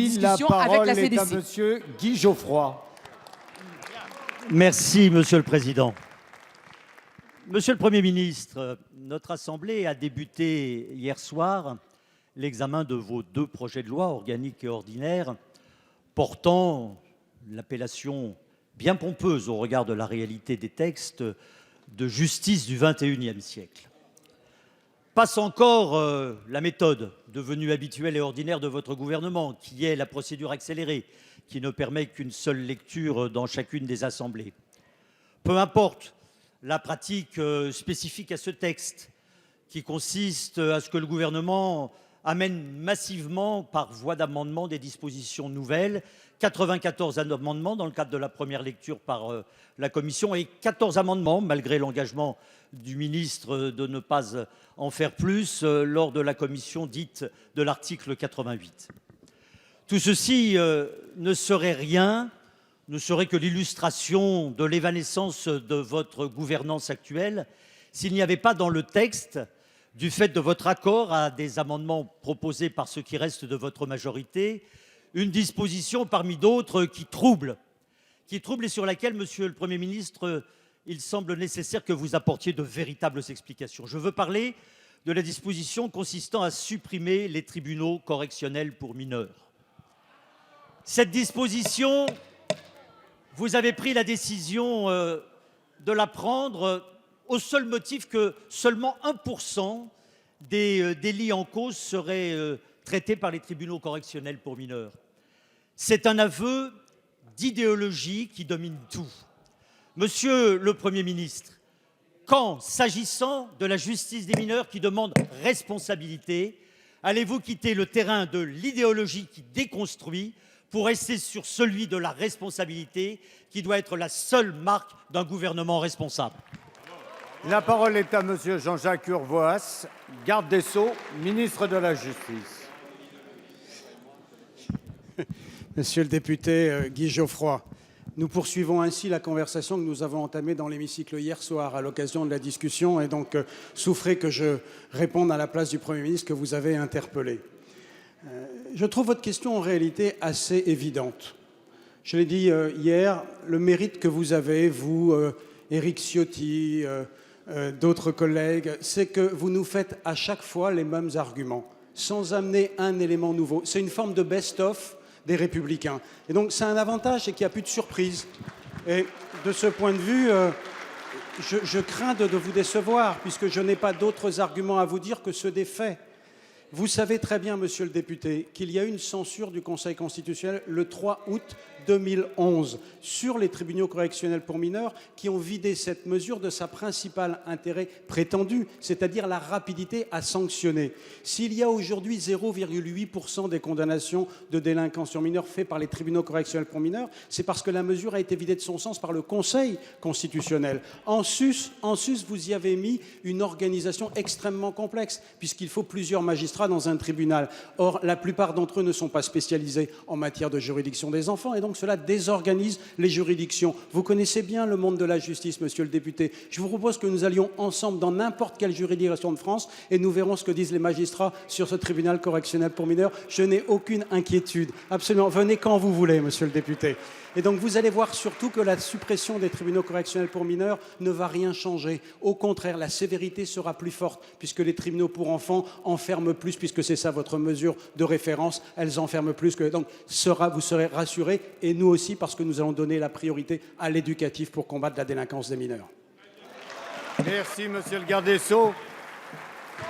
discussions avec la CDC. La parole est à monsieur Guy Geoffroy. Merci, Monsieur le Président. Monsieur le Premier ministre, notre Assemblée a débuté hier soir l'examen de vos 2 projets de loi, organique et ordinaire, portant l'appellation bien pompeuse au regard de la réalité des textes de justice du XXIe siècle. Passe encore la méthode devenue habituelle et ordinaire de votre gouvernement, qui est la procédure accélérée, qui ne permet qu'une seule lecture dans chacune des assemblées. Peu importe la pratique spécifique à ce texte, qui consiste à ce que le gouvernement amène massivement par voie d'amendement des dispositions nouvelles, 94 amendements dans le cadre de la première lecture par la commission et 14 amendements, malgré l'engagement du ministre de ne pas en faire plus, lors de la commission dite de l'article 88. Tout ceci ne serait rien, ne serait que l'illustration de l'évanescence de votre gouvernance actuelle s'il n'y avait pas dans le texte, du fait de votre accord à des amendements proposés par ceux qui restent de votre majorité, une disposition parmi d'autres qui trouble et sur laquelle, Monsieur le Premier ministre, il semble nécessaire que vous apportiez de véritables explications. Je veux parler de la disposition consistant à supprimer les tribunaux correctionnels pour mineurs. Cette disposition, vous avez pris la décision de la prendre au seul motif que seulement 1% des délits en cause seraient traités par les tribunaux correctionnels pour mineurs. C'est un aveu d'idéologie qui domine tout. Monsieur le Premier ministre, quand, s'agissant de la justice des mineurs qui demande responsabilité, allez-vous quitter le terrain de l'idéologie qui déconstruit pour rester sur celui de la responsabilité qui doit être la seule marque d'un gouvernement responsable? La parole est à monsieur Jean-Jacques Urvoas, garde des Sceaux, ministre de la Justice. Monsieur le député Guy Geoffroy, nous poursuivons ainsi la conversation que nous avons entamée dans l'hémicycle hier soir à l'occasion de la discussion et donc souffrez que je réponde à la place du Premier ministre que vous avez interpellé. Je trouve votre question en réalité assez évidente. Je l'ai dit hier, le mérite que vous avez, vous, Éric Ciotti, d'autres collègues, c'est que vous nous faites à chaque fois les mêmes arguments, sans amener un élément nouveau. C'est une forme de best-of des Républicains. Et donc c'est un avantage, c'est qu'il n'y a plus de surprise. Et de ce point de vue, je crains de vous décevoir, puisque je n'ai pas d'autres arguments à vous dire que ceux des faits. Vous savez très bien, monsieur le député, qu'il y a eu une censure du Conseil constitutionnel le 3 août 2011 sur les tribunaux correctionnels pour mineurs qui ont vidé cette mesure de sa principale intérêt prétendu, c'est-à-dire la rapidité à sanctionner. S'il y a aujourd'hui 0,8% des condamnations de délinquants sur mineurs faites par les tribunaux correctionnels pour mineurs, c'est parce que la mesure a été vidée de son sens par le Conseil constitutionnel. En sus, vous y avez mis une organisation extrêmement complexe, puisqu'il faut plusieurs magistrats dans un tribunal. Or, la plupart d'entre eux ne sont pas spécialisés en matière de juridiction des enfants, et donc cela désorganise les juridictions. Vous connaissez bien le monde de la justice, monsieur le député. Je vous propose que nous allions ensemble dans n'importe quelle juridiction de France et nous verrons ce que disent les magistrats sur ce tribunal correctionnel pour mineurs. Je n'ai aucune inquiétude. Absolument. Venez quand vous voulez, monsieur le député. Et donc vous allez voir surtout que la suppression des tribunaux correctionnels pour mineurs ne va rien changer. Au contraire, la sévérité sera plus forte, puisque les tribunaux pour enfants enferment plus, puisque c'est ça votre mesure de référence, elles enferment plus. Donc vous serez rassurés, et nous aussi, parce que nous allons donner la priorité à l'éducatif pour combattre la délinquance des mineurs. Merci, monsieur le garde des Sceaux.